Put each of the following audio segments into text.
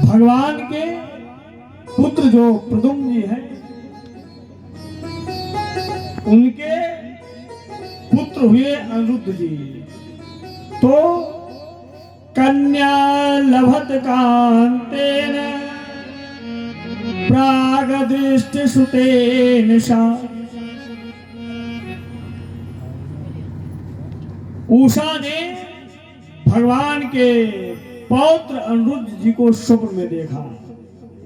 भगवान के पुत्र जो प्रद्युम्न जी हैं, उनके पुत्र हुए अनिरुद्ध जी। तो कन्या लभत कांतेन प्राग दृष्टि सुतेन सा। उषा ने भगवान के पौत्र अनिरुद्ध जी को स्वप्न में देखा,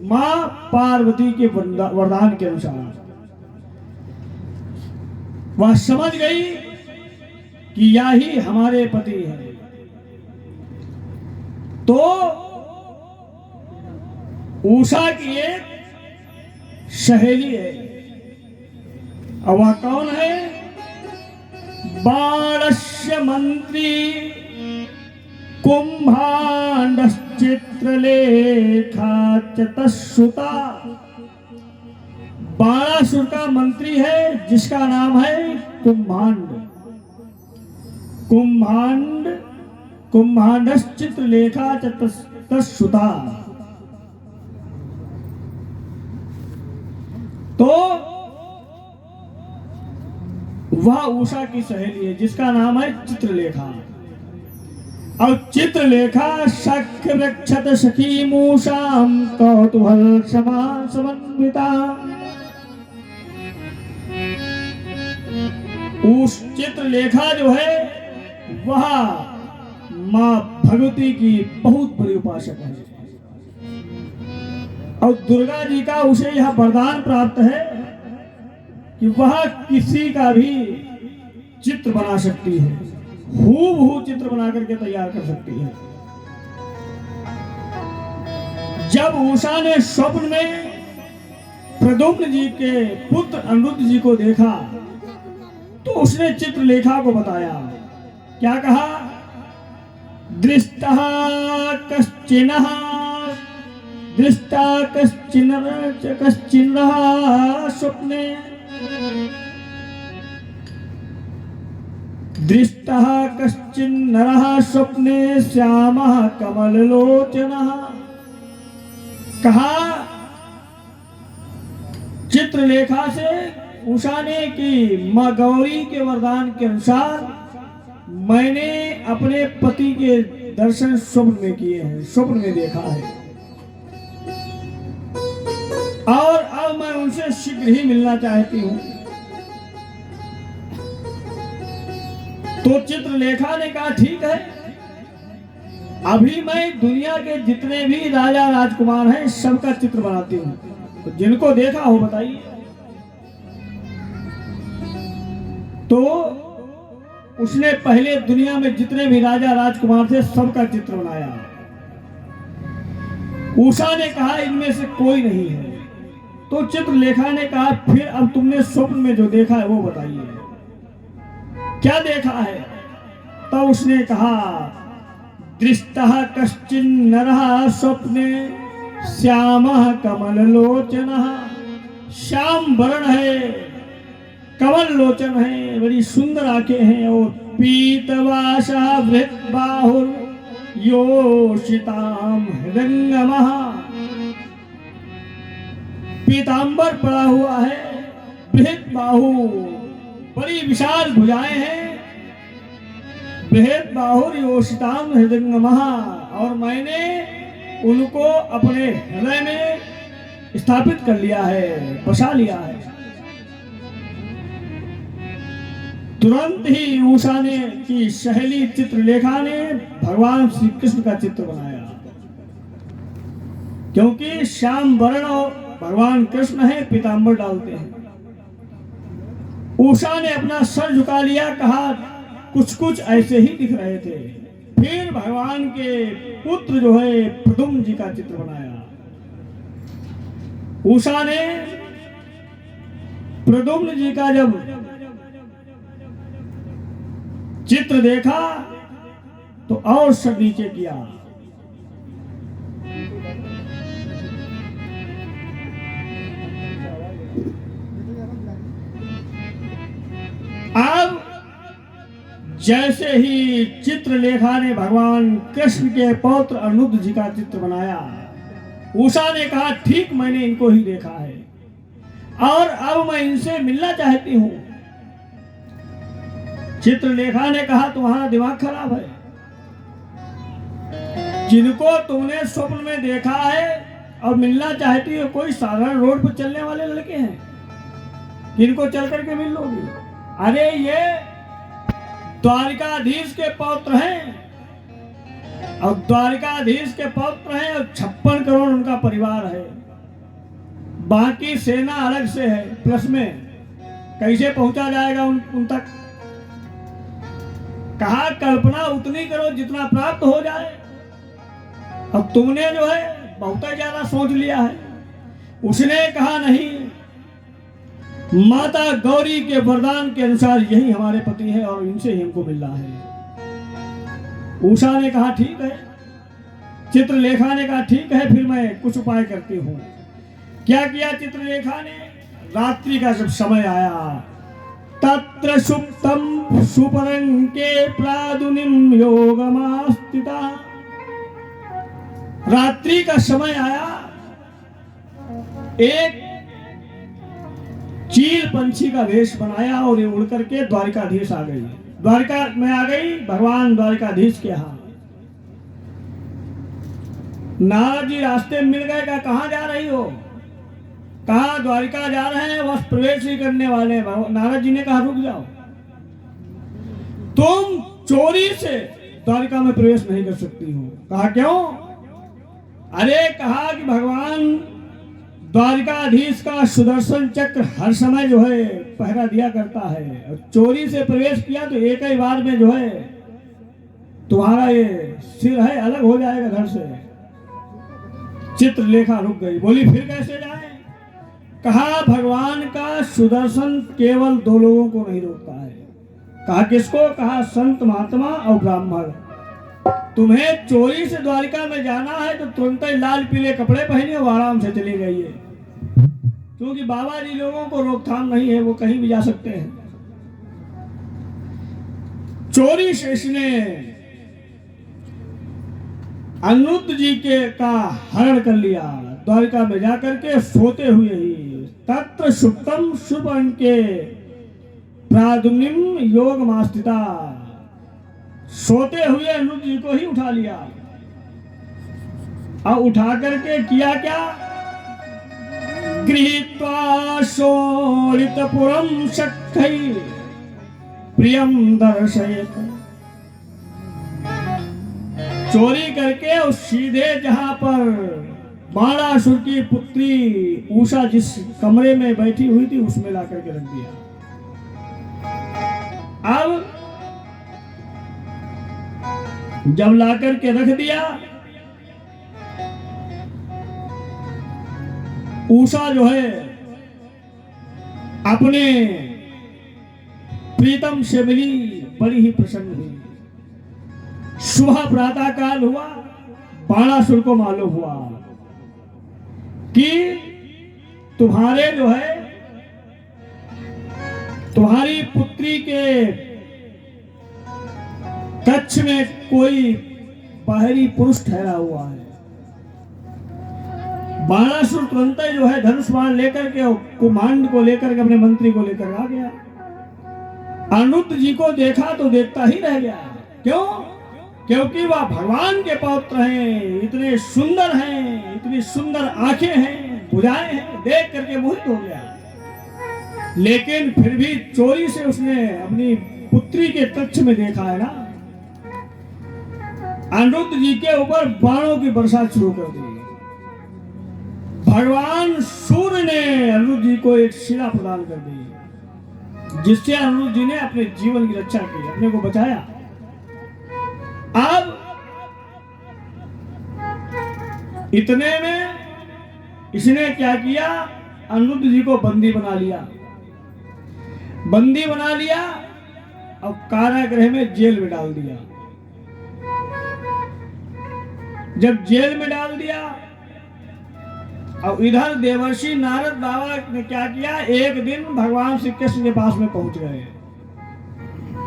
मां पार्वती के वरदान के अनुसार। वह समझ गई कि यही हमारे पति हैं। तो उषा की एक सहेली है, और वह कौन है? बाणस्य मंत्री कुंभांडश्चित्रलेखा चतुश्रुता। बाणासुर का मंत्री है जिसका नाम है कुंभांड। कुंभांडश्चित्रलेखा चतुश्रुता। तो वह उषा की सहेली है जिसका नाम है चित्रलेखा। और चित्रलेखा सख्य रक्षत सखी मूषाम कौतूहल समान समन्विता। उस चित्रलेखा जो है वह मां भगवती की बहुत बड़ी उपासक है, और दुर्गा जी का उसे यह वरदान प्राप्त है कि वह किसी का भी चित्र बना सकती है, हूबहू चित्र बना करके तैयार कर सकती है। जब उषा ने स्वप्न में प्रद्युम्न जी के पुत्र अनिरुद्ध जी को देखा तो उसने चित्रलेखा को बताया। क्या कहा? दृष्टा कश्चिन्नः स्वप्ने दृष्टः कश्चिन्नरः स्वप्ने श्यामः कमललोचनः। कहा चित्रलेखा से उषा ने कि मां गौरी के वरदान के अनुसार मैंने अपने पति के दर्शन स्वप्न में किए हैं, स्वप्न में देखा है, और अब मैं उनसे शीघ्र ही मिलना चाहती हूं। तो चित्रलेखा ने कहा ठीक है, अभी मैं दुनिया के जितने भी राजा राजकुमार हैं सबका चित्र बनाती हूं, तो जिनको देखा हो बताइए। तो उसने पहले दुनिया में जितने भी राजा राजकुमार थे सबका चित्र बनाया। उषा ने कहा इनमें से कोई नहीं है। तो चित्रलेखा ने कहा फिर अब तुमने स्वप्न में जो देखा है वो बताइए, क्या देखा है? तो उसने कहा दृष्टः कश्चिन्नरः स्वप्ने श्यामः कमललोचनः। श्याम वर्ण है, कमल लोचन है, बड़ी सुंदर आंखें हैं, और पीतवासा वृत्तबाहुर योषिताम हृदंगमः। पीतांबर पड़ा हुआ है, बृहत बाहु, बड़ी विशाल भुजाएं हैं, बृहत बाहुर योषिताम हृदंगमः। और मैंने उनको अपने हृदय में स्थापित कर लिया है, बसा लिया है। तुरंत ही उषा ने की सहेली चित्रलेखा ने भगवान श्री कृष्ण का चित्र बनाया, क्योंकि श्याम वर्ण भगवान कृष्ण है, पीतांबर डालते हैं। उषा ने अपना सर झुका लिया, कहा कुछ कुछ ऐसे ही दिख रहे थे। फिर भगवान के पुत्र जो है प्रद्युम्न जी का चित्र बनाया। उषा ने प्रद्युम्न जी का जब चित्र देखा तो और सर नीचे किया। अब जैसे ही चित्रलेखा ने भगवान कृष्ण के पौत्र अनिरुद्ध जी का चित्र बनाया उषा ने कहा ठीक, मैंने इनको ही देखा है और अब मैं इनसे मिलना चाहती हूं। चित्रलेखा ने कहा तुम्हारा दिमाग खराब है, जिनको तुमने स्वप्न में देखा है और मिलना चाहती हो, कोई साधारण रोड पर चलने वाले लड़के हैं जिनको चल करके मिल लोगी? अरे ये द्वारिकाधीश के पौत्र हैं और द्वारिकाधीश के पौत्र हैं और 56 करोड़ उनका परिवार है, बाकी सेना अलग से है प्लस में, कैसे पहुंचा जाएगा उन तक? कहा कल्पना उतनी करो जितना प्राप्त हो जाए, अब तुमने जो है बहुत ही ज्यादा सोच लिया है। उसने कहा नहीं, माता गौरी के वरदान के अनुसार यही हमारे पति है और इनसे ही हमको मिलना है। उषा ने कहा ठीक है, चित्रलेखा ने कहा ठीक है, फिर मैं कुछ उपाय करती हूं। क्या किया चित्रलेखा ने? रात्रि का जब समय आया, तत्र सुप्तम सुपरंके प्रादुनिम योगमास्थिता, रात्रि का समय आया, एक चील पंछी का वेश बनाया और ये उड़ करके द्वारिकाधीश आ गई, द्वारिका में आ गई भगवान द्वारिकाधीश के यहाँ। नारद जी रास्ते में मिल गए, कहाँ जा रही हो? कहा द्वारिका जा रहे हैं, बस प्रवेश ही करने वाले हैं। नारद जी ने कहा रुक जाओ, तुम चोरी से द्वारिका में प्रवेश नहीं कर सकती हो। कहा क्यों? अरे कहा कि भगवान द्वारिकाधीश का सुदर्शन चक्र हर समय जो है पहरा दिया करता है, और चोरी से प्रवेश किया तो एक ही बार में जो है तुम्हारा ये सिर है अलग हो जाएगा घर से। चित्रलेखा रुक गई, बोली फिर कैसे जाए? कहा भगवान का सुदर्शन केवल 2 लोगों को नहीं रोकता है। कहा किसको? कहा संत महात्मा और ब्राह्मण। तुम्हें चोरी से द्वारिका में जाना है तो तुरंत ही लाल पीले कपड़े पहने और आराम से चली गई है, क्योंकि बाबा जी लोगों को रोकथाम नहीं है, वो कहीं भी जा सकते हैं। चोरी से इसने अनिरुद्ध जी के का हरण कर लिया, द्वारिका में जाकर के सोते हुए ही तत्र सुप्तम सुपन के प्रादुनिम योग मास्थिता, सोते हुए अनिरुद्ध जी को ही उठा लिया। और उठा करके किया क्या? गृहीत्वा शोणितपुरम सख्यै प्रियम दर्शयत, चोरी करके और सीधे जहां पर बाणासुर की पुत्री उषा जिस कमरे में बैठी हुई थी उसमें ला करके रख दिया। अब जब ला करके रख दिया, उषा जो है अपने प्रीतम से मिली, बड़ी ही प्रसन्न हुई। सुबह प्रातः काल हुआ, बाणासुर को मालूम हुआ कि तुम्हारे जो है तुम्हारी पुत्री के कक्ष में कोई बाहरी पुरुष ठहरा हुआ है। बाणासुर तुरंत जो है धनुष बाण लेकर के कुमांड को लेकर के अपने मंत्री को लेकर आ गया। अनिरुद्ध जी को देखा तो देखता ही रह गया। क्यों? क्योंकि वह भगवान के पौत्र हैं, इतने सुंदर हैं, इतनी सुंदर आंखें हैं, भुजाएं हैं, देख करके मोहित हो गया। लेकिन फिर भी चोरी से उसने अपनी पुत्री के कक्ष में देखा है ना, अनिरुद्ध जी के ऊपर बाणों की वर्षा शुरू कर दी। भगवान सूर्य ने अनिरुद्ध जी को एक शिला प्रदान कर दी, जिससे अनिरुद्ध जी ने अपने जीवन की रक्षा की, अपने को बचाया। अब इतने में इसने क्या किया? अनिरुद्ध जी को बंदी बना लिया, बंदी बना लिया और कारागृह में जेल में डाल दिया। जब जेल में डाल दिया और इधर देवर्षि नारद बाबा ने क्या किया? एक दिन भगवान श्री कृष्ण के पास में पहुंच गए।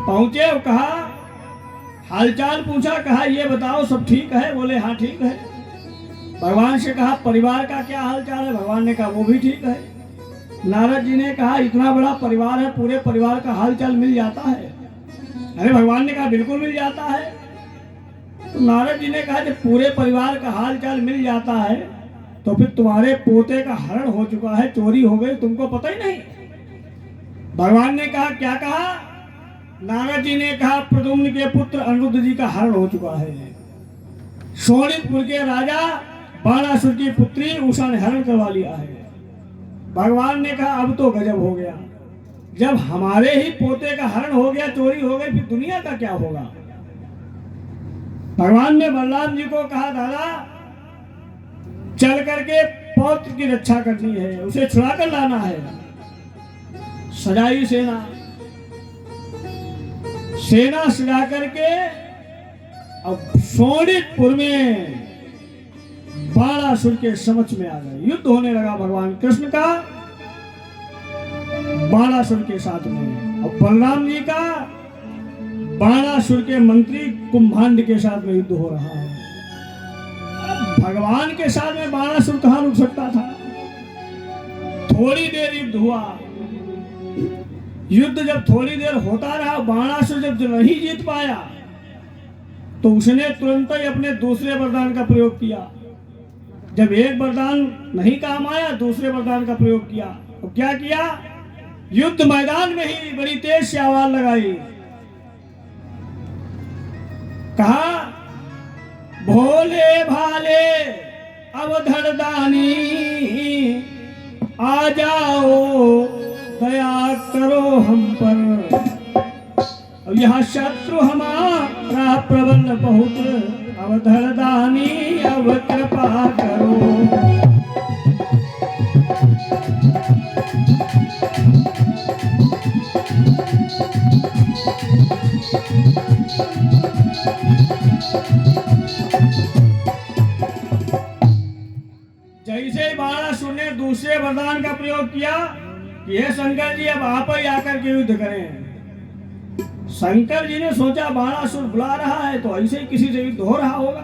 पहुंचे और कहा, हालचाल पूछा, कहा ये बताओ सब ठीक है? बोले हाँ ठीक है। भगवान से कहा परिवार का क्या हाल चाल है? भगवान ने कहा वो भी ठीक है। नारद जी ने कहा इतना बड़ा परिवार है, पूरे परिवार का हाल चाल मिल जाता है? अरे भगवान ने कहा बिल्कुल मिल जाता है। तो नारद जी ने कहा जब पूरे परिवार का हाल चाल मिल जाता है तो फिर तुम्हारे पोते का हरण हो चुका है, चोरी हो गई, तुमको पता ही नहीं। भगवान ने कहा क्या कहा? नारद जी ने कहा प्रद्युम्न के पुत्र अनिरुद्ध जी का हरण हो चुका है। शोणितपुर के राजा बाणासुर की पुत्री उषा ने हरण करवा लिया है। भगवान ने कहा अब तो गजब हो गया, जब हमारे ही पोते का हरण हो गया, चोरी हो गई, फिर दुनिया का क्या होगा? भगवान ने बलराम जी को कहा दादा चल करके पौत्र की रक्षा करनी है, उसे छुड़ा कर लाना है। सजाई सेना सजा करके अब शोणितपुर में बाणासुर के समक्ष में आ गए। युद्ध होने लगा भगवान कृष्ण का बाणासुर के साथ में, और बलराम जी का बाणासुर के मंत्री कुंभांड के साथ में युद्ध हो रहा है। भगवान के साथ में बाणासुर कहां रुक सकता था? थोड़ी देर युद्ध हुआ। युद्ध जब थोड़ी देर होता रहा, बाणासुर जब नहीं जीत पाया तो उसने तुरंत ही अपने दूसरे वरदान का प्रयोग किया। जब एक वरदान नहीं काम आया, दूसरे वरदान का प्रयोग किया। तो क्या किया? युद्ध मैदान में ही बड़ी तेज से आवाज लगाई, कहा भोले भाले अवधर दानी आ जाओ, दया करो हम पर, अब यह शत्रु हमारा प्रबल बहुत, अवधर दानी अब कृपा करो। जैसे ही बाणासुर ने दूसरे वरदान का प्रयोग किया कि हे शंकर जी अब आप ही आकर के युद्ध करें। शंकर जी ने सोचा बाणासुर बुला रहा है तो ऐसे ही किसी से युद्ध हो रहा होगा।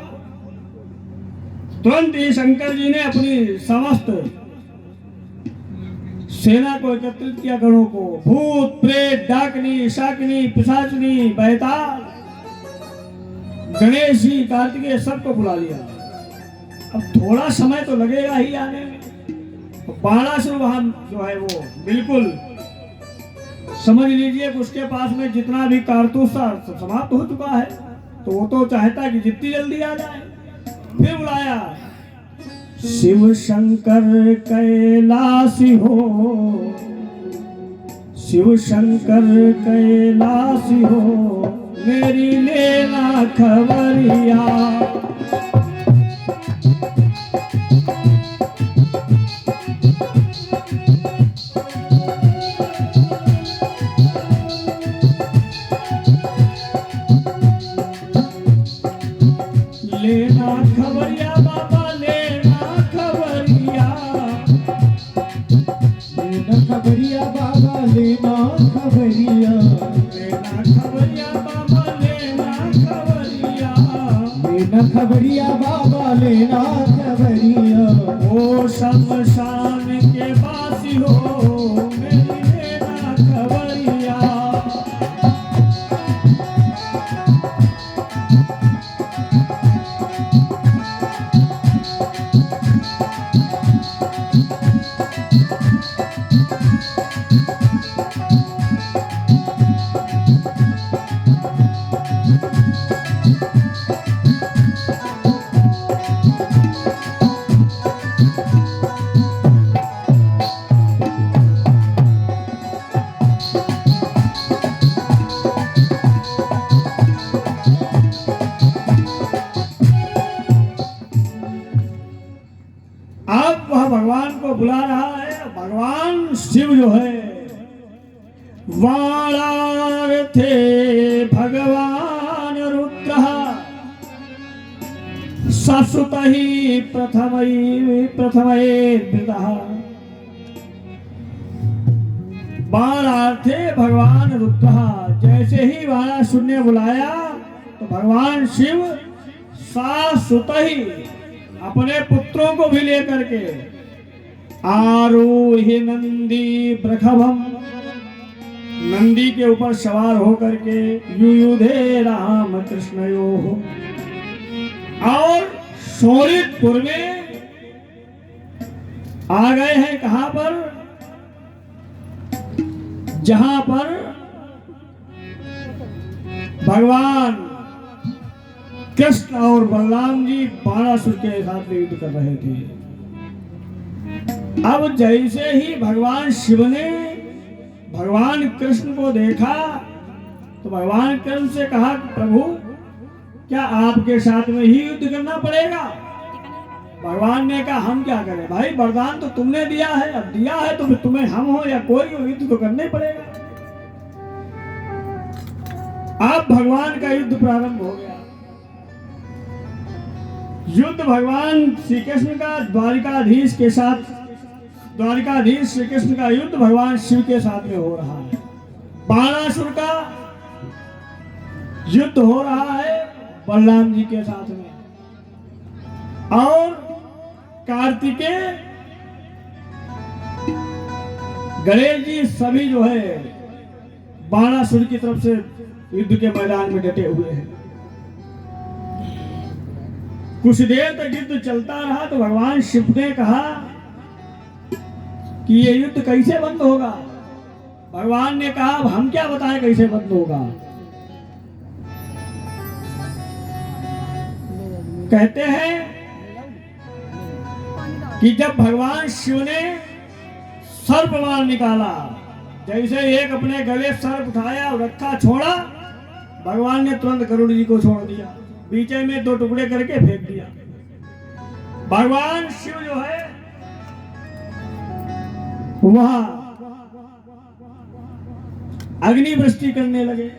तुरंत ही शंकर जी ने अपनी समस्त सेना को एकत्रित किया, गणों को, भूत प्रेत डाकनी शाकनी पिशाचनी बैताल गणेश जी कार्तिकेय सबको बुला लिया। अब थोड़ा समय तो लगेगा ही आने में। तो बाणासुर वहां जो है वो बिल्कुल समझ लीजिए कि उसके पास में जितना भी कारतूस था सब समाप्त हो चुका है। तो वो तो चाहता है कि जितनी जल्दी आ जाए। फिर बुलाया शिव शंकर कैलाशी हो, शिव शंकर कैलाशी हो, मेरी लेना खबरिया। लेना खबरिया बाबा लेना खबरिया, लेना खबरिया बाबा लेना खबरिया, लेना खबरिया बाबा लेना खबरिया, लेना खबरिया बाबा लेना खबरिया। ओ शमशान के वासी हो, मेरी लेना खबरिया। अब वह भगवान को बुला रहा है। भगवान शिव जो है वाणार्थे भगवान रुद्र ससुत ही प्रथमये वृतः। बाणार्थे भगवान रुद्र, जैसे ही बाणासुर ने बुलाया तो भगवान शिव सासुत ही अपने पुत्रों को भी लेकर के आरोहि नंदी प्रखभम, नंदी के ऊपर सवार होकर के युयुधे राम कृष्णयो, और शोणितपुर में आ गए हैं। कहां पर? जहां पर भगवान कृष्ण और बलराम जी बाणासुर के साथ युद्ध कर रहे थे। अब जैसे ही भगवान शिव ने भगवान कृष्ण को देखा तो भगवान कृष्ण से कहा, प्रभु क्या आपके साथ में ही युद्ध करना पड़ेगा? भगवान ने कहा, हम क्या करें भाई, वरदान तो तुमने दिया है, अब दिया है तो फिर तुम्हें हम हो या कोई हो, युद्ध तो करना ही पड़ेगा। अब भगवान का युद्ध प्रारंभ हो गया। युद्ध भगवान श्री कृष्ण का द्वारिकाधीश के साथ, द्वारिकाधीश श्री कृष्ण का युद्ध भगवान शिव के साथ में हो रहा है। बाणासुर का युद्ध हो रहा है बलराम जी के साथ में, और कार्तिकेय गणेश जी सभी जो है बाणासुर की तरफ से युद्ध के मैदान में डटे हुए हैं। कुछ देर तक युद्ध चलता रहा तो भगवान शिव ने कहा कि ये युद्ध कैसे बंद होगा? भगवान ने कहा, अब हम क्या बताएं कैसे बंद होगा। कहते हैं कि जब भगवान शिव ने सर्प बाण निकाला, जैसे एक अपने गले सर्प उठाया और रखा, छोड़ा, भगवान ने तुरंत गरुड़ जी को छोड़ दिया, बीचे में दो टुकड़े करके फेंक दिया। भगवान शिव जो है वहां अग्नि वृष्टि करने लगे।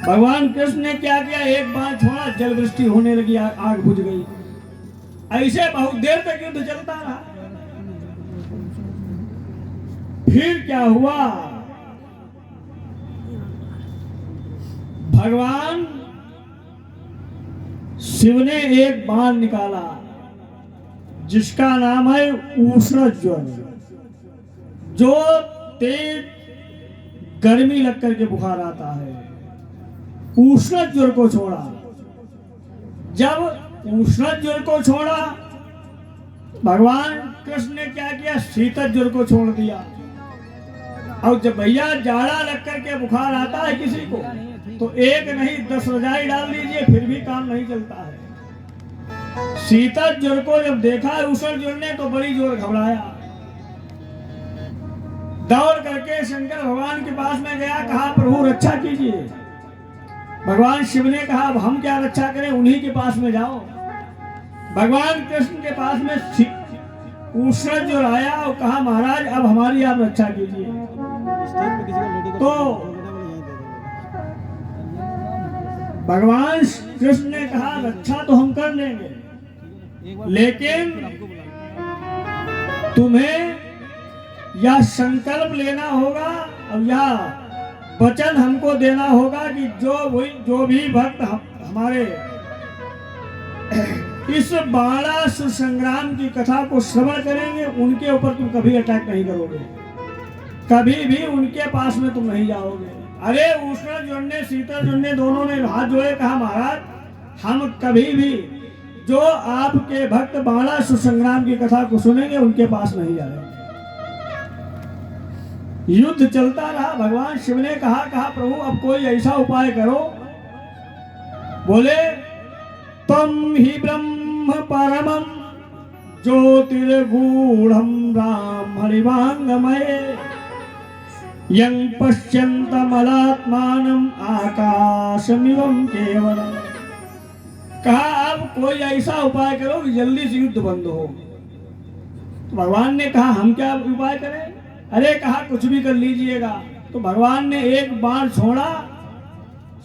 भगवान कृष्ण ने क्या किया, एक बार छोड़ा, जल वृष्टि होने लगी, आग बुझ गई। ऐसे बहुत देर तक युद्ध चलता रहा। फिर क्या हुआ, भगवान शिव ने एक बाण निकाला जिसका नाम है उष्ण ज्वर, जो तेज गर्मी लग करके बुखार आता है। उष्ण ज्वर को छोड़ा। जब उष्ण ज्वर को छोड़ा, भगवान कृष्ण ने क्या किया, शीतल ज्वर को छोड़ दिया। और जब भैया जाड़ा लग करके बुखार आता है किसी को, तो एक नहीं 10 रजाई डाल दीजिए फिर भी काम नहीं चलता है। शीतल ज्वर को जब देखा उष्ण ज्वर ने तो बड़ी जोर घबराया, दौड़ करके शंकर भगवान के पास में गया, कहा प्रभु रक्षा कीजिए। भगवान शिव ने कहा, अब हम क्या रक्षा करें, उन्हीं के पास में जाओ। भगवान कृष्ण के पास में उष्ण ज्वर आया और कहा, महाराज अब हमारी आप रक्षा कीजिए। तो भगवान कृष्ण ने कहा, रक्षा तो हम कर लेंगे, लेकिन तुम्हें यह संकल्प लेना होगा और यह वचन हमको देना होगा कि जो भी भक्त हमारे इस बाणासुर संग्राम की कथा को श्रवण करेंगे, उनके ऊपर तुम कभी अटैक नहीं करोगे, कभी भी उनके पास में तुम नहीं जाओगे। अरे उष्ण ज्वर ने, शीतल ज्वर ने, दोनों ने हाथ जोड़े, कहा महाराज हम कभी भी जो आपके भक्त बाणासुर संग्राम की कथा को सुनेंगे उनके पास नहीं जाएंगे। युद्ध चलता रहा। भगवान शिव ने कहा प्रभु अब कोई ऐसा उपाय करो। बोले, तम ही ब्रह्म परमं ज्योतिर्गूढ़ं राम हरिवांगमये यं पश्यन्तमलात्मानं आकाशमिवं केवलम्। कहा अब कोई ऐसा उपाय करो कि जल्दी से युद्ध बंद हो। तो भगवान ने कहा हम क्या उपाय करें? अरे कहा कुछ भी कर लीजिएगा। तो भगवान ने एक बाण छोड़ा,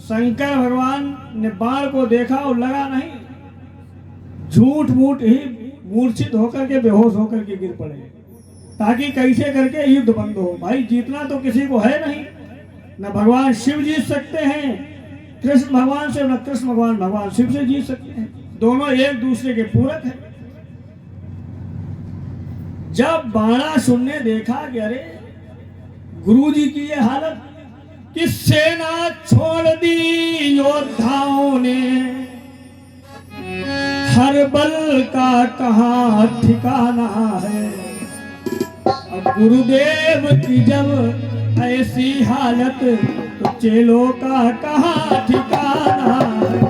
शंकर भगवान ने बाण को देखा और लगा नहीं, झूठ मूठ ही मूर्छित होकर के बेहोश होकर के गिर पड़े, ताकि कैसे करके युद्ध बंद हो। भाई जीतना तो किसी को है नहीं, न भगवान शिव जीत सकते हैं कृष्ण भगवान से, न कृष्ण भगवान शिव से जीत सकते हैं। दोनों एक दूसरे के पूरक हैं। जब बाणासुर ने देखा कि अरे गुरुजी की ये हालत कि सेना छोड़ दी योद्धाओं ने, हर बल का कहाँ ठिकाना है। अब गुरुदेव की जब ऐसी हालत तो चेलों का कहाँ ठिकाना है।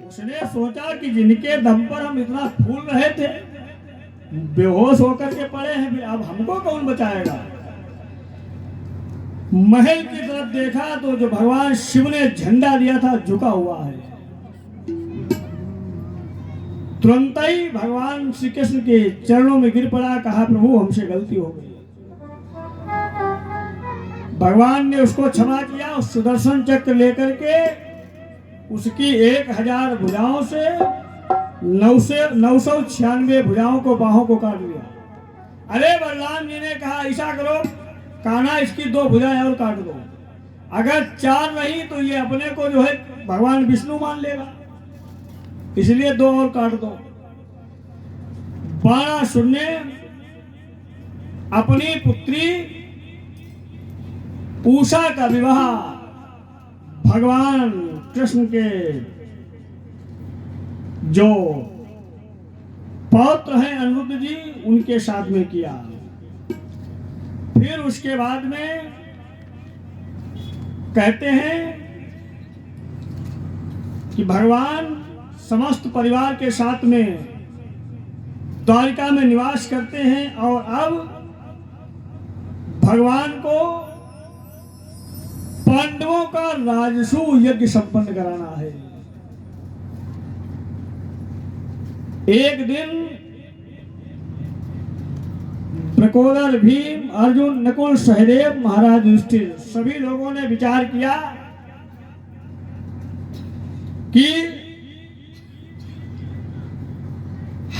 उसने सोचा कि जिनके दम पर हम इतना फूल रहे थे, बेहोश होकर के पड़े हैं, फिर अब हमको कौन बचाएगा। महल की तरफ देखा तो जो भगवान शिव ने झंडा दिया था झुका हुआ है। तुरंत ही भगवान श्री कृष्ण के चरणों में गिर पड़ा, कहा प्रभु हमसे गलती हो गई। भगवान ने उसको क्षमा किया। उस सुदर्शन चक्र लेकर के उसकी 1000 भुजाओं से 996 भुजाओं को, बाहों को काट दिया। अरे बलराम जी ने कहा ऐसा करो कान्हा, इसकी 2 भुजाएं और काट दो। अगर 4 नहीं तो ये अपने को जो है भगवान विष्णु मान लेगा, इसलिए 2 और काट दो। बाणासुर ने अपनी पुत्री उषा का विवाह भगवान कृष्ण के जो पौत्र हैं अनिरुद्ध जी, उनके साथ में किया। फिर उसके बाद में कहते हैं कि भगवान समस्त परिवार के साथ में द्वारिका में निवास करते हैं और अब भगवान को पांडवों का राजसू यज्ञ संपन्न कराना है। एक दिन प्रकोदर, भीम, अर्जुन, नकुल, सहदेव, महाराज युधिष्ठिर सभी लोगों ने विचार किया कि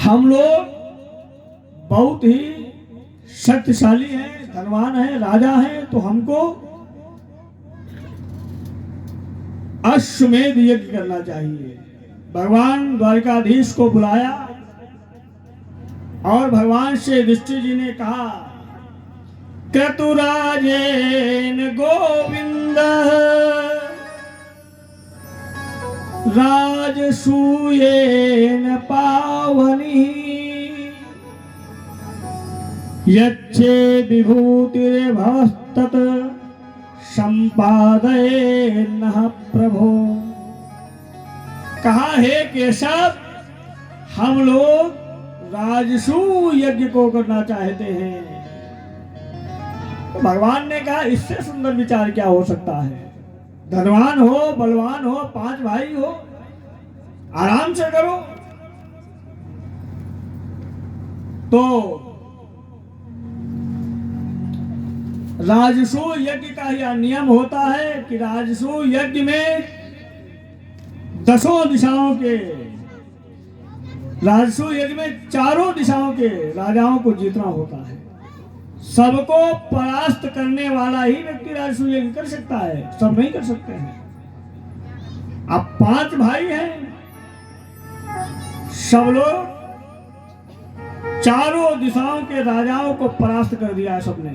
हम लोग बहुत ही शक्तिशाली हैं, धनवान हैं, राजा हैं, तो हमको अश्वमेध यज्ञ करना चाहिए। भगवान द्वारिकाधीश को बुलाया और भगवान से युधिष्ठिर जी ने कहा क्रतुराजेन गोविंद राजसूयेन पावनी यच्छे विभूतिर्भवस्तत् संपादयेन्नः प्रभो। कहा हे केशव, हम लोग राजसू यज्ञ को करना चाहते हैं। तो भगवान ने कहा इससे सुंदर विचार क्या हो सकता है। धनवान हो, बलवान हो, 5 भाई हो, आराम से करो। तो राजसू यज्ञ का यह नियम होता है कि राजसू यज्ञ में 10 दिशाओं के, राजसू यज्ञ में 4 दिशाओं के राजाओं को जीतना होता है। सबको परास्त करने वाला ही व्यक्ति राजसू यज्ञ कर सकता है, सब नहीं कर सकते हैं। अब 5 भाई हैं, सब लोग 4 दिशाओं के राजाओं को परास्त कर दिया है, सबने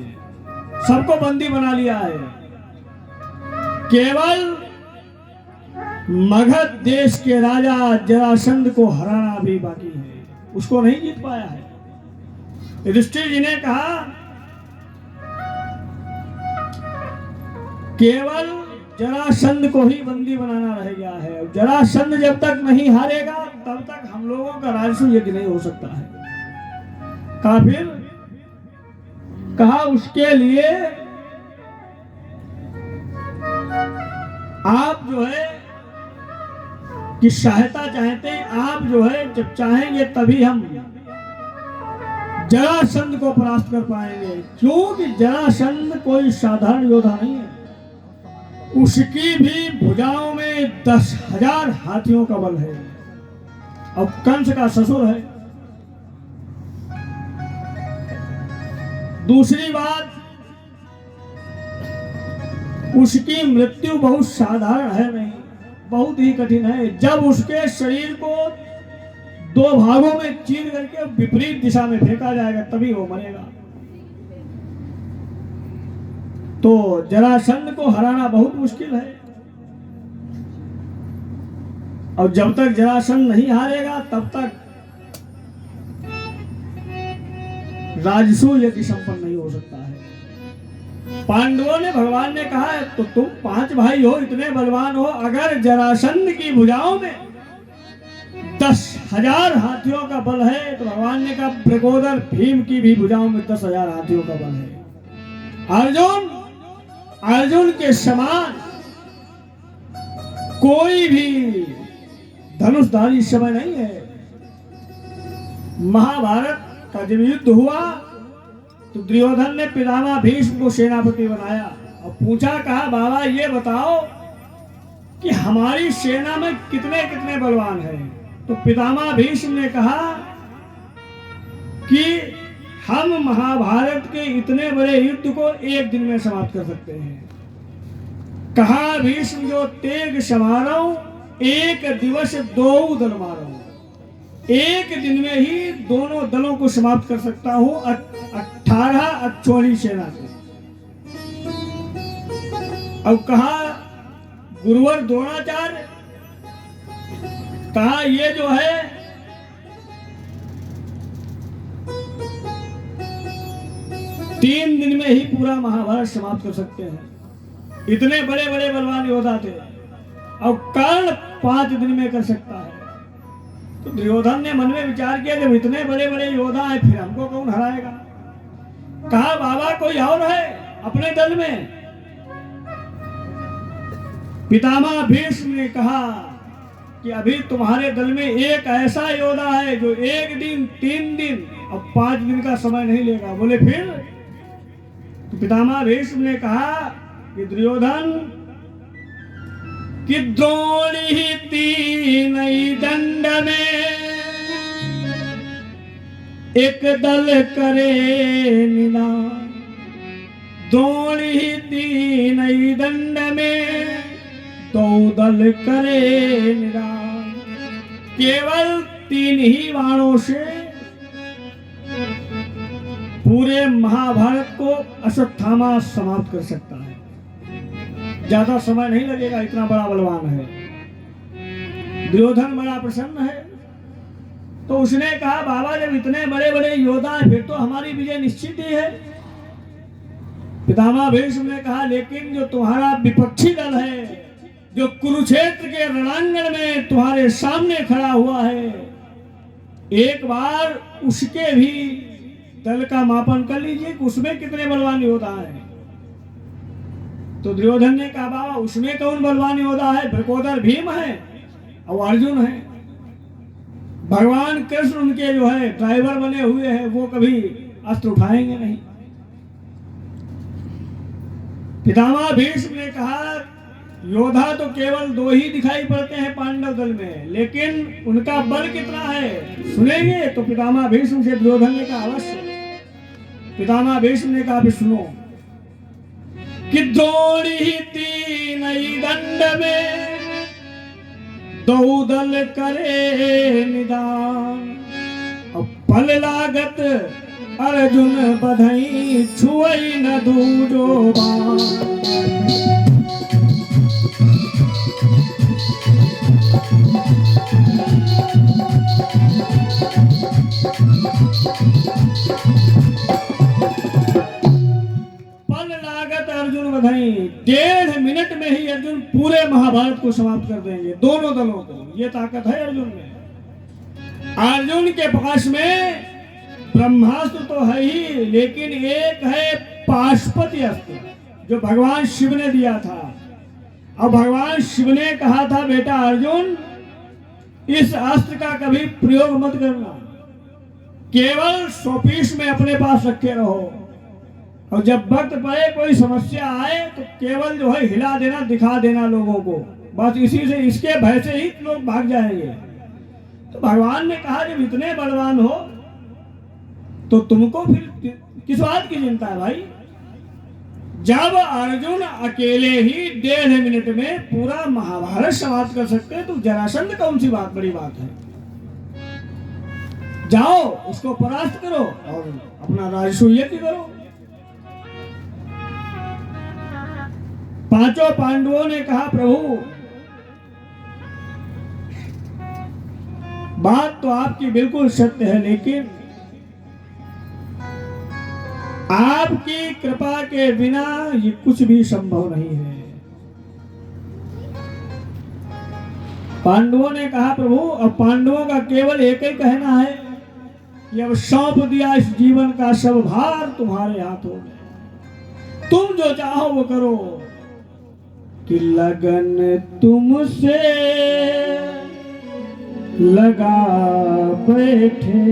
सबको बंदी बना लिया है। केवल मगध देश के राजा जरासंध को हराना भी बाकी है, उसको नहीं जीत पाया है। युधिष्ठिर जी ने कहा केवल जरासंध को ही बंदी बनाना रह गया है। जरासंध जब तक नहीं हारेगा तब तक हम लोगों का राजसू यज्ञ नहीं हो सकता है। फिर कहा उसके लिए आप जो है कि सहायता चाहते हैं, आप जो है जब चाहेंगे तभी हम जरासंध को परास्त कर पाएंगे, क्योंकि जरासंध कोई साधारण योद्धा नहीं है। उसकी भी भुजाओं में 10,000 हाथियों का बल है। अब कंस का ससुर है। दूसरी बात, उसकी मृत्यु बहुत साधारण है नहीं, बहुत ही कठिन है। जब उसके शरीर को दो भागों में चीर करके विपरीत दिशा में फेंका जाएगा तभी वो मरेगा। तो जरासंध को हराना बहुत मुश्किल है, और जब तक जरासंध नहीं हारेगा तब तक राजसूय यज्ञ संपन्न नहीं हो सकता है। पांडवों ने, भगवान ने कहा है तो तुम 5 भाई हो, इतने बलवान हो, अगर जरासंध की भुजाओं में 10,000 हाथियों का बल है तो भगवान ने कहा मृगोदर भीम की भी भुजाओं में 10,000 हाथियों का बल है। अर्जुन के समान कोई भी धनुषधारी इस समय नहीं है। महाभारत का जब युद्ध हुआ तो दुर्योधन ने पितामह भीष्म को सेनापति बनाया और पूछा, कहा बाबा ये बताओ कि हमारी सेना में कितने कितने बलवान हैं। तो पितामह भीष्म ने कहा कि हम महाभारत के इतने बड़े युद्ध को एक दिन में समाप्त कर सकते हैं। कहा भीष्म जो तेग समारो, एक दिवस 2 दल मारो, एक दिन में ही दोनों दलों को समाप्त कर सकता हूं 18 अक्षौणी सेना से। अब कहा गुरुवर द्रोणाचार्य, कहा ये जो है तीन दिन में ही पूरा महाभारत समाप्त कर सकते हैं, इतने बड़े बड़े बलवान योद्धा थे। अब कर्ण 5 दिन में कर सकता है। तो दुर्योधन ने मन में विचार किया जब इतने बड़े बड़े योद्धा है फिर हमको कौन हराएगा। कहा बाबा कोई और है अपने दल में। पितामह भीष्म ने कहा कि अभी तुम्हारे दल में एक ऐसा योद्धा है जो 1 दिन 3 दिन और 5 दिन का समय नहीं लेगा। बोले फिर? तो पितामह भीष्म ने कहा कि दुर्योधन कि द्रोणी 3 दंड में एक दल करे निदान, द्रोणी 3 दंड में 2 दल करे निदान। केवल 3 ही बाणों से पूरे महाभारत को अश्वत्थामा समाप्त कर सकता है। ज्यादा समय नहीं लगेगा, इतना बड़ा बलवान है। दुर्योधन बड़ा प्रसन्न है। तो उसने कहा बाबा जब इतने बड़े बड़े योद्धा हैं फिर तो हमारी विजय निश्चित ही है। पितामह भीष्म ने कहा लेकिन जो तुम्हारा विपक्षी दल है, जो कुरुक्षेत्र के रणांगण में तुम्हारे सामने खड़ा हुआ है, एक बार उसके भी दल का मापन कर लीजिए कि उसमें कितने बलवान योद्धा हैं। तो दुर्योधन ने कहा बाबा उसमें कौन बलवान योद्धा है, वृकोदर भीम है और अर्जुन है। भगवान कृष्ण उनके जो है ड्राइवर बने हुए हैं, वो कभी अस्त्र उठाएंगे नहीं। पितामह भीष्म ने कहा योद्धा तो केवल 2 ही दिखाई पड़ते हैं पांडव दल में, लेकिन उनका बल कितना है सुनेंगे। तो पितामह भीष्म से दुर्योधन ने कहा अवश्य। पितामह भीष्म ने कहा भी सुनो कि द्रोणी 3 दंड में 2 दल करे निदान, और पल लागत अर्जुन बधई छुई न दूजो बाण। अर्जुन बधाई 1.5 मिनट में ही अर्जुन पूरे महाभारत को समाप्त कर देंगे, दोनों दलों को। ये ताकत है अर्जुन में। अर्जुन के पास में ब्रह्मास्त्र तो है ही, लेकिन एक है पाशुपति अस्त्र जो भगवान शिव ने दिया था। और भगवान शिव ने कहा था बेटा अर्जुन इस अस्त्र का कभी प्रयोग मत करना, केवल शोपीस में अपने पास रखे रहो, और जब वक्त पड़े कोई समस्या आए तो केवल जो है हिला देना, दिखा देना लोगों को, बस इसी से, इसके भय से ही लोग भाग जाएंगे। तो भगवान ने कहा जब इतने बलवान हो तो तुमको फिर किस बात की चिंता है भाई। जब अर्जुन अकेले ही 1.5 मिनट में पूरा महाभारत समाप्त कर सकते हैं तो जरासंध कौन सी बात बड़ी बात है। जाओ उसको परास्त करो और अपना राजस्व यज्ञ करो। पांचों पांडवों ने कहा प्रभु बात तो आपकी बिल्कुल सत्य है, लेकिन आपकी कृपा के बिना ये कुछ भी संभव नहीं है। पांडवों ने कहा प्रभु अब पांडवों का केवल एक ही कहना है कि अब सौंप दिया इस जीवन का सब भार तुम्हारे हाथों में, तुम जो चाहो वो करो। कि लगन तुमसे लगा बैठे,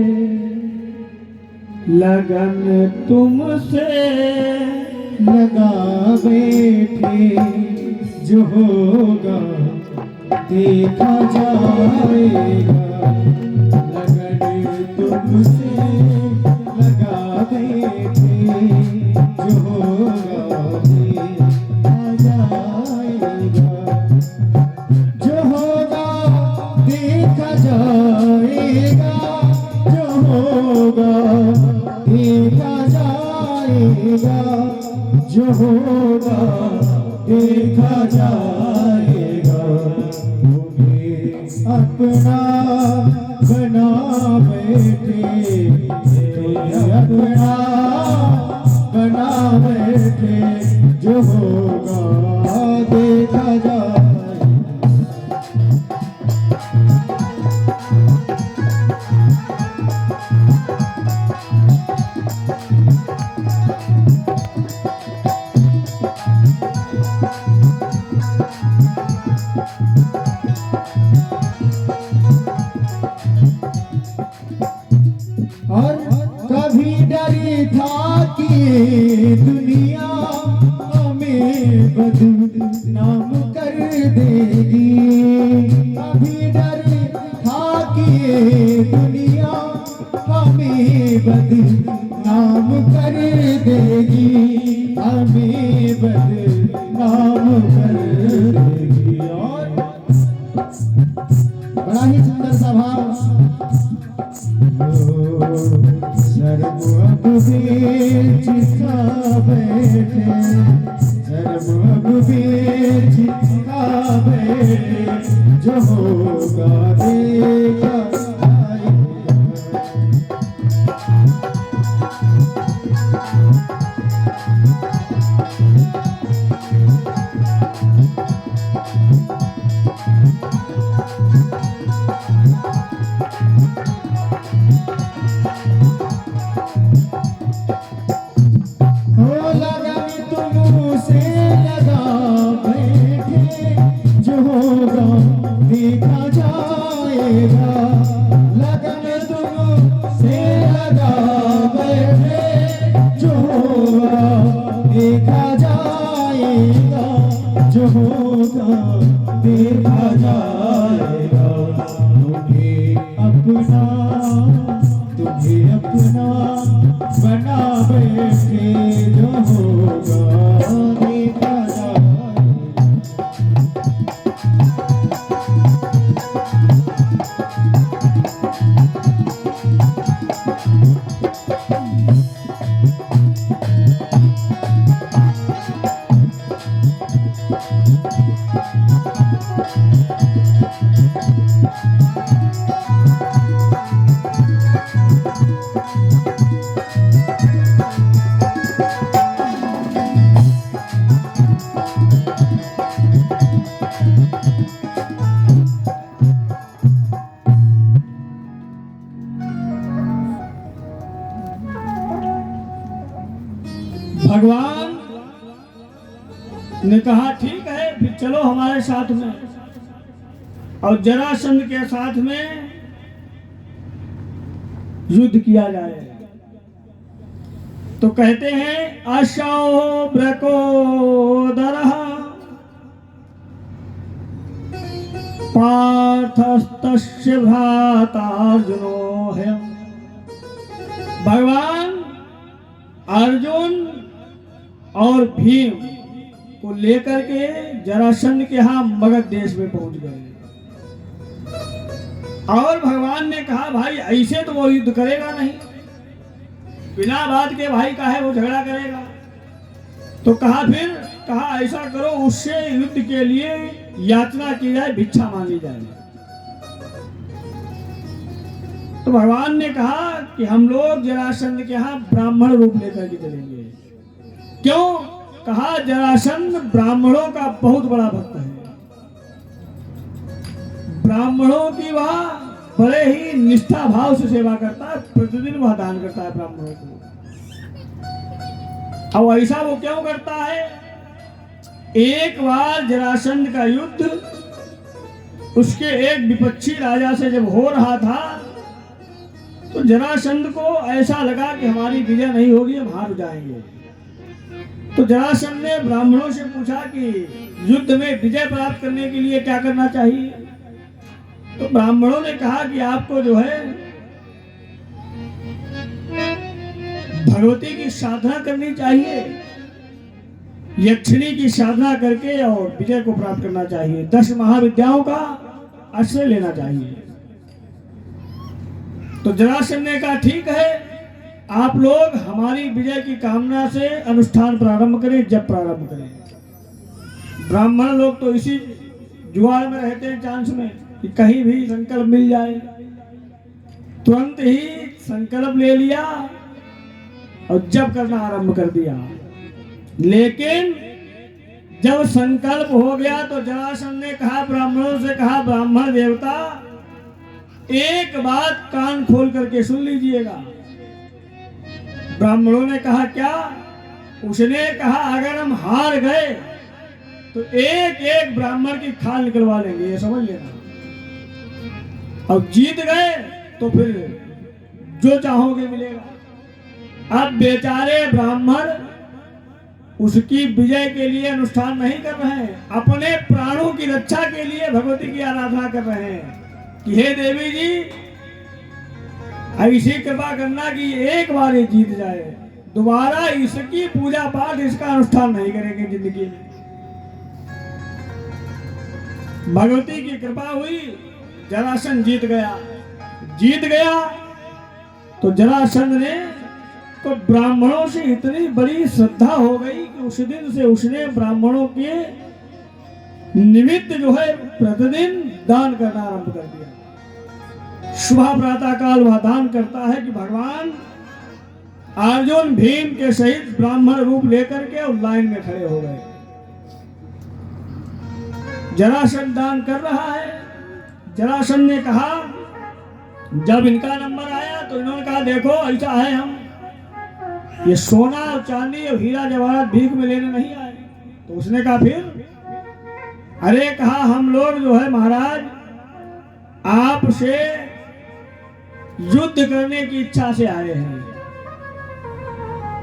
लगन तुमसे लगा बैठे, जो होगा देखा जाएगा। लगन तुमसे लगा बैठे, जो होगा देखा जाएगा। जो होगा देखा जाएगा, जो होगा देखा जाएगा, जो होगा देखा जाएगा। तुम्हें अपना बना बैठे, तुम्हें अपना बना बैठे, जो होगा देखा जाएगा। और कभी डरी था कि दुनिया हमें बदनाम कर देगी। कभी डरी था कि दुनिया हमें बदनाम कर देगी, हमें बदनाम कर देगी। और बड़ा ही सुंदर सा भाव। शर्म अब बेचिका बैठे, शर्म अब बेचिका बैठे, जो होगा देखा जाएगा। हो लगन तुमसे लगा बैठे, जो होगा देखा जाएगा। लगन तुमसे लगा बैठे, जो होगा देखा जाएगा, जो होगा देखा जाएगा। तुम्हें अपना बना बैठे, जो होगा देखा जाएगा। भगवान ने कहा ठीक है फिर चलो हमारे साथ में, और जरासंध के साथ में युद्ध किया जाए। तो कहते हैं अशौ ब्रकोदरः पार्थस्तस्य भ्रातार्जुनो है। भगवान अर्जुन और भीम को लेकर के जरासंध के यहाँ मगध देश में पहुंच गए। और भगवान ने कहा भाई ऐसे तो वो युद्ध करेगा नहीं, बिना बात के भाई का है वो झगड़ा करेगा। तो कहा ऐसा करो उससे युद्ध के लिए याचना की जाए, भिक्षा मांगी जाए। तो भगवान ने कहा कि हम लोग जरासंध के यहाँ ब्राह्मण रूप लेकर के चलेंगे। क्यों? कहा जरासंध ब्राह्मणों का बहुत बड़ा भक्त है, ब्राह्मणों की वह बड़े ही निष्ठा भाव से सेवा करता है, प्रतिदिन वह दान करता है ब्राह्मणों को। अब ऐसा वो क्यों करता है? एक बार जरासंध का युद्ध उसके एक विपक्षी राजा से जब हो रहा था तो जरासंध को ऐसा लगा कि हमारी विजय नहीं होगी, हम हार जाएंगे। तो जरासंध ने ब्राह्मणों से पूछा कि युद्ध में विजय प्राप्त करने के लिए क्या करना चाहिए। तो ब्राह्मणों ने कहा कि आपको जो है भगवती की साधना करनी चाहिए, यक्षिणी की साधना करके और विजय को प्राप्त करना चाहिए, 10 महाविद्याओं का आश्रय लेना चाहिए। तो जरासंध ने कहा ठीक है, आप लोग हमारी विजय की कामना से अनुष्ठान प्रारंभ करें, जब प्रारंभ करें। ब्राह्मण लोग तो इसी जुआर में रहते हैं, चांस में कि कहीं भी संकल्प मिल जाए। तुरंत ही संकल्प ले लिया और जब करना आरंभ कर दिया। लेकिन जब संकल्प हो गया तो जरासंध ने कहा, ब्राह्मणों से कहा, ब्राह्मण देवता एक बात कान खोल करके सुन लीजिएगा। ब्राह्मणों ने कहा क्या? उसने कहा अगर हम हार गए तो एक एक ब्राह्मण की खाल निकलवा लेंगे, ये समझ लेना। और जीत गए तो फिर जो चाहोगे मिलेगा। अब बेचारे ब्राह्मण उसकी विजय के लिए अनुष्ठान नहीं कर रहे हैं, अपने प्राणों की रक्षा के लिए भगवती की आराधना कर रहे हैं कि हे देवी जी ऐसी कृपा करना कि एक बार ये जीत जाए, दोबारा इसकी पूजा पाठ इसका अनुष्ठान नहीं करेंगे जिंदगी में। भगवती की कृपा हुई, जरासंध जीत गया। तो जरासंध ने तो ब्राह्मणों से इतनी बड़ी श्रद्धा हो गई कि उस दिन से उसने ब्राह्मणों के निमित्त जो है प्रतिदिन दान करना आरंभ कर दिया। सुबह प्रातः काल वह दान करता है कि भगवान अर्जुन भीम के सहित ब्राह्मण रूप लेकर के और लाइन में खड़े हो गए। जरासंध दान कर रहा है। जरासंध ने कहा, जब इनका नंबर आया तो इन्होंने कहा देखो ऐसा है, हम ये सोना और चांदी और हीरा जवाहरात भीख में लेने नहीं आए। तो उसने कहा फिर? अरे कहा हम लोग जो है महाराज आपसे युद्ध करने की इच्छा से आए हैं।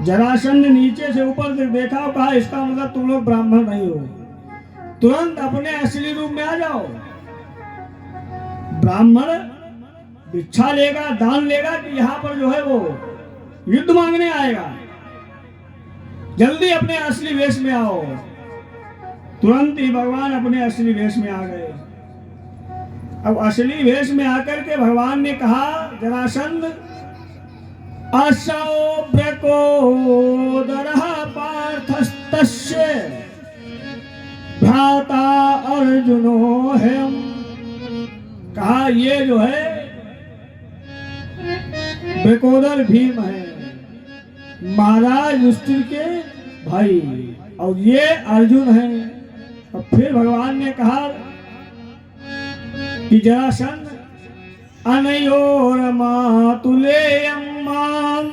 जरासंध ने नीचे से ऊपर तक देखा और कहा इसका मतलब तुम लोग ब्राह्मण नहीं हो, तुरंत अपने असली रूप में आ जाओ। ब्राह्मण भिक्षा लेगा, दान लेगा कि यहाँ पर जो है वो युद्ध मांगने आएगा? जल्दी अपने असली वेश में आओ। तुरंत ही भगवान अपने असली वेश में आ गए। अब असली वेश में आकर के भगवान ने कहा, जरासंध असौ ब्रकोदरः पार्थस्तस्य भ्राता अर्जुनो है। कहा ये जो है ब्रकोदर भीम है, महाराज युधिष्ठिर के भाई, और ये अर्जुन है। और फिर भगवान ने कहा कि जरासंध अनयोर मातुलेयं मां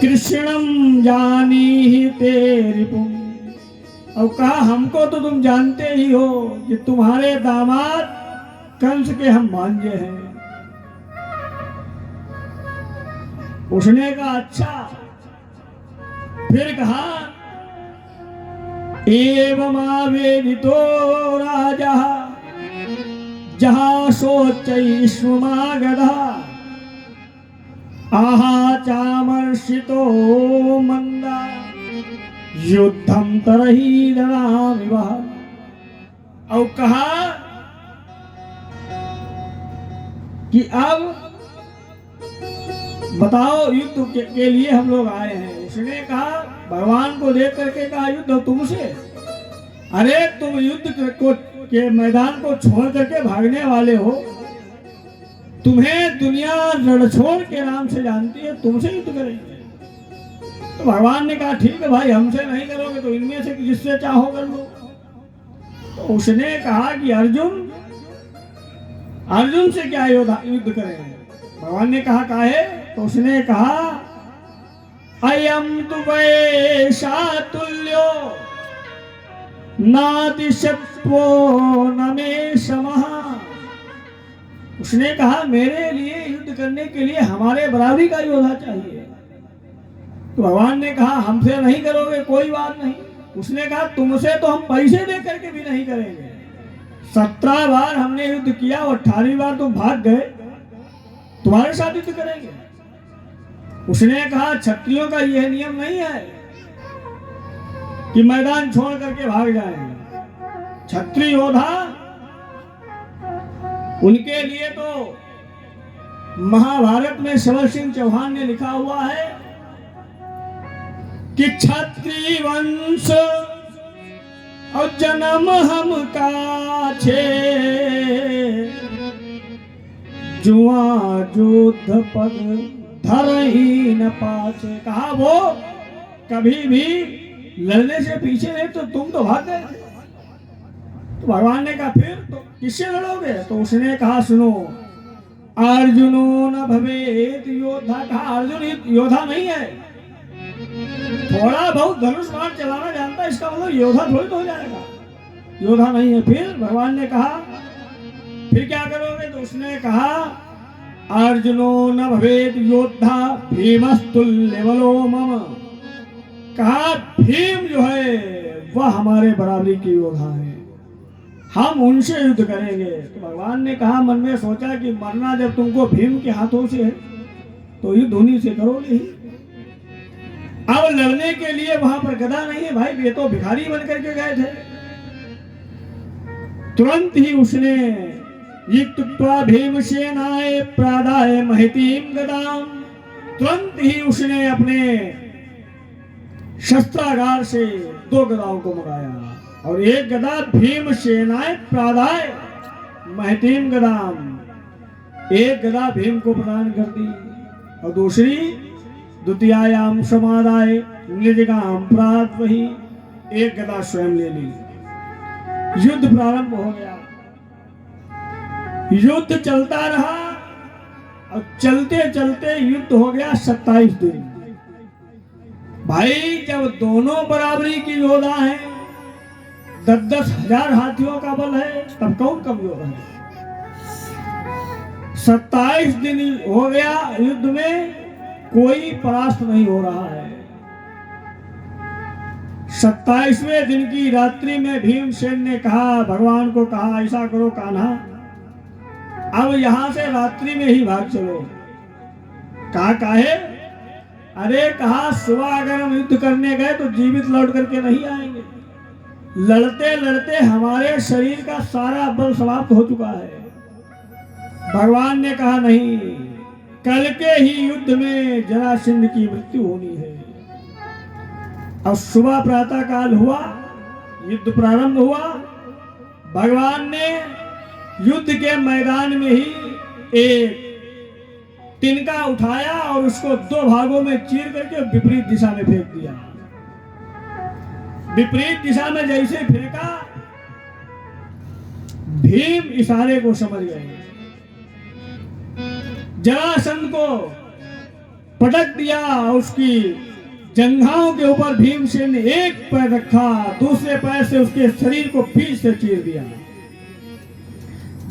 कृष्णं जानीहि ते रिपुं। और कहा हमको तो तुम जानते ही हो कि तुम्हारे दामाद कंस के हम भांजे हैं। उसने कहा अच्छा। फिर कहा एवमावेदितो राजा जहाँ सोचैष्वमागधा आहा चामर्षितो मंदा युद्धम तरही दरामि वह। और कहा कि अब बताओ युद्ध के लिए हम लोग आए हैं। उसने कहा, भगवान को देख करके कहा, युद्ध तुमसे? अरे तुम युद्ध के मैदान को छोड़ करके भागने वाले हो, तुम्हें दुनिया रणछोड़ के नाम से जानती है, तुमसे युद्ध करेंगे। तो भगवान ने कहा, ठीक है भाई, हमसे नहीं करोगे तो इनमें से जिससे चाहो कर लो। तो उसने कहा कि अर्जुन से क्या युद्ध करेंगे? भगवान ने कहा, काहे? तो उसने कहा, अयम तु वैशा तुल्यो नातिशत्वो न मे समः। उसने कहा, मेरे लिए युद्ध करने के लिए हमारे बराबरी का योद्धा चाहिए। तो भगवान ने कहा, हमसे नहीं करोगे कोई बात नहीं। उसने कहा, तुमसे तो हम पैसे दे करके भी नहीं करेंगे। 17 बार हमने युद्ध किया और 18वीं बार तुम भाग गए, तुम्हारे साथ युद्ध करेंगे? उसने कहा, क्षत्रियों का यह नियम नहीं है कि मैदान छोड़ करके भाग जाएंगे। क्षत्रिय योद्धा, उनके लिए तो महाभारत में शबल सिंह चौहान ने लिखा हुआ है कि क्षत्रिय वंश और जन्म हम का छे, जुआ युद्ध पद धर ही न पाछे। कहा, वो कभी भी लड़ने से पीछे नहीं, तो तुम तो भाग गए थे। तो भगवान ने कहा, फिर तो किससे लड़ोगे? तो उसने कहा, सुनो, अर्जुनो न भवेत योद्धा। कहा, अर्जुन योद्धा नहीं है, थोड़ा बहुत धनुष बाण चलाना जानता है, इसका मतलब योद्धा थोड़ी तो हो जाएगा। योद्धा नहीं है। फिर भगवान ने कहा, फिर क्या करोगे? तो उसने कहा, अर्जुनो न भवेत योद्धा भीमस्तुल्य बलो मम। कहा, भीम जो है वह हमारे बराबरी की योद्धा है, हम उनसे युद्ध करेंगे। तो भगवान ने कहा, मन में सोचा कि मरना जब तुमको भीम के हाथों से है तो युद्ध उन्हीं से करोगे ही। अब लड़ने के लिए वहां पर गदा नहीं है भाई, ये तो भिखारी बन करके गए थे। तुरंत ही उसने युक्त्वा भीमसेनाय प्रादाय महितीम गदाम, तुरंत ही उसने अपने शस्त्रागार से 2 गदाओं को मंगाया और एक गदा भीमसेनाय प्रादाय महितीम गदाम, एक गदा भीम को प्रदान कर दी और दूसरी द्वितीयायाम समादाय निजगाम प्रात, वही एक गदा स्वयं ले ली। युद्ध प्रारंभ हो गया। युद्ध चलता रहा और चलते चलते युद्ध हो गया 27 दिन। भाई, जब दोनों बराबरी की योद्धा हैं, 10-10 हजार हाथियों का बल है, तब कौन कमजोर है? 27 दिन हो गया युद्ध में, कोई परास्त नहीं हो रहा है। 27वें दिन की रात्रि में भीमसेन ने कहा, भगवान को कहा, ऐसा करो कान्हा, अब यहां से रात्रि में ही भाग चलो। कहा, काहे? अरे कहा, सुबह अगर हम युद्ध करने गए तो जीवित लौट करके नहीं आएंगे। लड़ते लड़ते हमारे शरीर का सारा बल समाप्त हो चुका है। भगवान ने कहा, नहीं, कल के ही युद्ध में जरासंध की मृत्यु होनी है। और सुबह प्रातः काल हुआ, युद्ध प्रारंभ हुआ। भगवान ने युद्ध के मैदान में ही एक तिनका उठाया और उसको 2 भागों में चीर करके विपरीत दिशा में फेंक दिया। विपरीत दिशा में जैसे फेंका, भीम इशारे को समझ गए, जरासंध को पटक दिया। उसकी जंघाओं के ऊपर भीमसेन ने एक पैर रखा, दूसरे पैर से उसके शरीर को बीच से चीर दिया।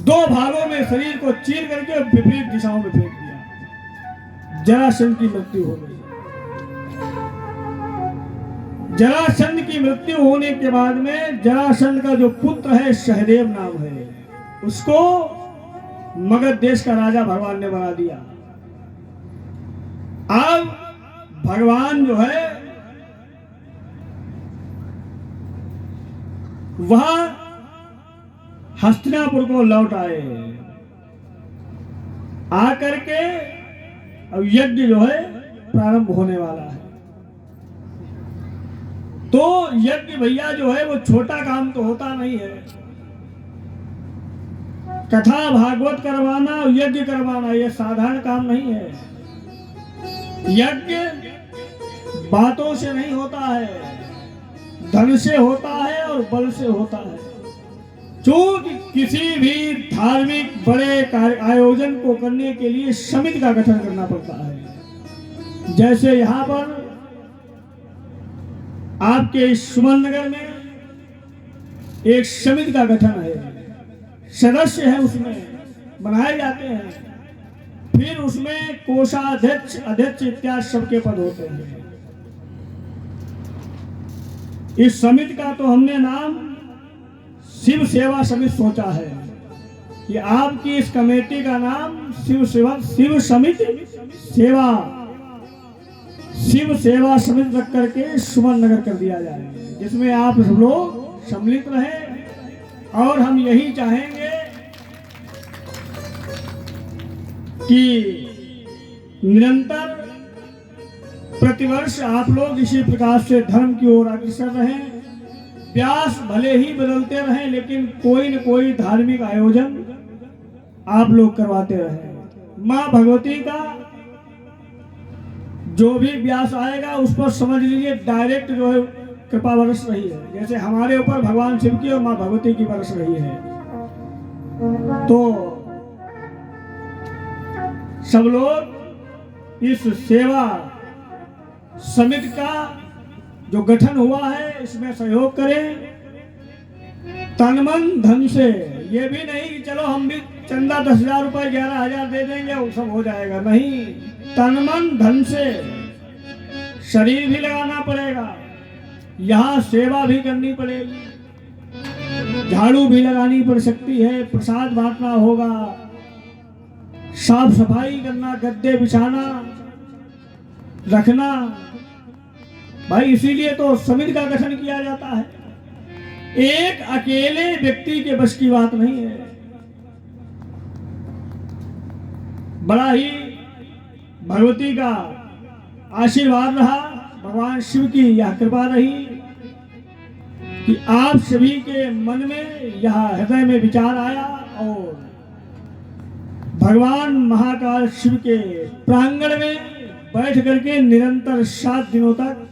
2 भागों में शरीर को चीर करके विपरीत दिशाओं में फेंक दिया। जरासंध की मृत्यु हो गई। जरासंध की मृत्यु होने के बाद में जरासंध का जो पुत्र है, सहदेव नाम है, उसको मगध देश का राजा भगवान ने बना दिया। अब भगवान जो है वह हस्तिनापुर को लौट आए। आकर के अब यज्ञ जो है प्रारंभ होने वाला है। तो यज्ञ भैया जो है वो छोटा काम तो होता नहीं है। कथा भागवत करवाना और यज्ञ करवाना ये साधारण काम नहीं है। यज्ञ बातों से नहीं होता है, धन से होता है और बल से होता है। क्योंकि किसी भी धार्मिक बड़े आयोजन को करने के लिए समिति का गठन करना पड़ता है। जैसे यहाँ पर आपके सुमन नगर में एक समिति का गठन है, सदस्य हैं उसमें बनाए जाते हैं, फिर उसमें कोषाध्यक्ष अध्यक्ष इत्यादि सबके पद होते हैं। इस समिति का तो हमने नाम शिव सेवा समिति सोचा है कि आपकी इस कमेटी का नाम शिव समिति शिव सेवा समिति रख करके सुमन नगर कर दिया जाए, जिसमें आप सब लोग सम्मिलित रहें। और हम यही चाहेंगे कि निरंतर प्रतिवर्ष आप लोग इसी प्रकार से धर्म की ओर अग्रसर रहें। व्यास भले ही बदलते रहें, लेकिन कोई न कोई धार्मिक आयोजन आप लोग करवाते रहें। माँ भगवती का जो भी व्यास आएगा उस पर समझ लीजिए डायरेक्ट जो है कृपा बरस रही है, जैसे हमारे ऊपर भगवान शिव की और माँ भगवती की बरस रही है। तो सब लोग इस सेवा समिति का जो गठन हुआ है इसमें सहयोग करें, तन मन धन से। ये भी नहीं कि चलो हम भी चंदा 10,000 रुपए 11,000 दे देंगे वो सब हो जाएगा, नहीं। तन मन धन से शरीर भी लगाना पड़ेगा, यहाँ सेवा भी करनी पड़ेगी, झाड़ू भी लगानी पड़ सकती है, प्रसाद बांटना होगा, साफ सफाई करना, गद्दे बिछाना रखना। भाई इसीलिए तो समिति का गठन किया जाता है। एक अकेले व्यक्ति के बस की बात नहीं है। बड़ा ही भगवती का आशीर्वाद रहा, भगवान शिव की यह कृपा रही कि आप सभी के मन में यह हृदय में विचार आया और भगवान महाकाल शिव के प्रांगण में बैठ करके निरंतर 7 दिनों तक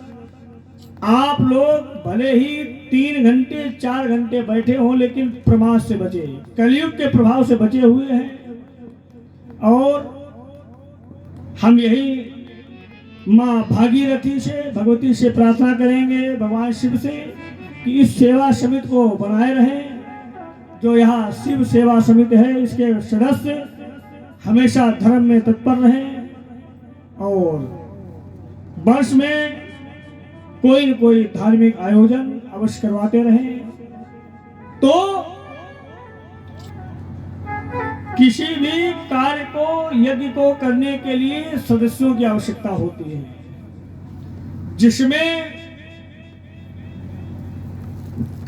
आप लोग भले ही 3 घंटे 4 घंटे बैठे हों, लेकिन प्रमाद से बचे, कलयुग के प्रभाव से बचे हुए हैं। और हम यही माँ भागीरथी से भगवती से प्रार्थना करेंगे, भगवान शिव से, कि इस सेवा समिति को बनाए रहें। जो यहाँ शिव सेवा समिति है इसके सदस्य हमेशा धर्म में तत्पर रहें और वर्ष में कोई न कोई धार्मिक आयोजन अवश्य करवाते रहें। तो किसी भी कार्य को यज्ञ को करने के लिए सदस्यों की आवश्यकता होती है, जिसमें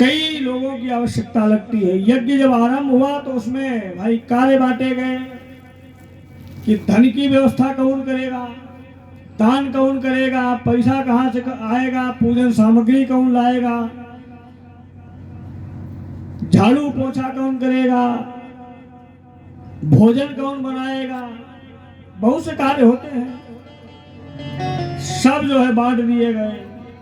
कई लोगों की आवश्यकता लगती है। यज्ञ जब आरंभ हुआ तो उसमें भाई कार्य बांटे गए कि धन की व्यवस्था कौन करेगा, दान कौन करेगा, पैसा कहाँ से आएगा, पूजन सामग्री कौन लाएगा, झाड़ू पोछा कौन करेगा, भोजन कौन बनाएगा, बहुत से कार्य होते हैं। सब जो है बांट दिए गए।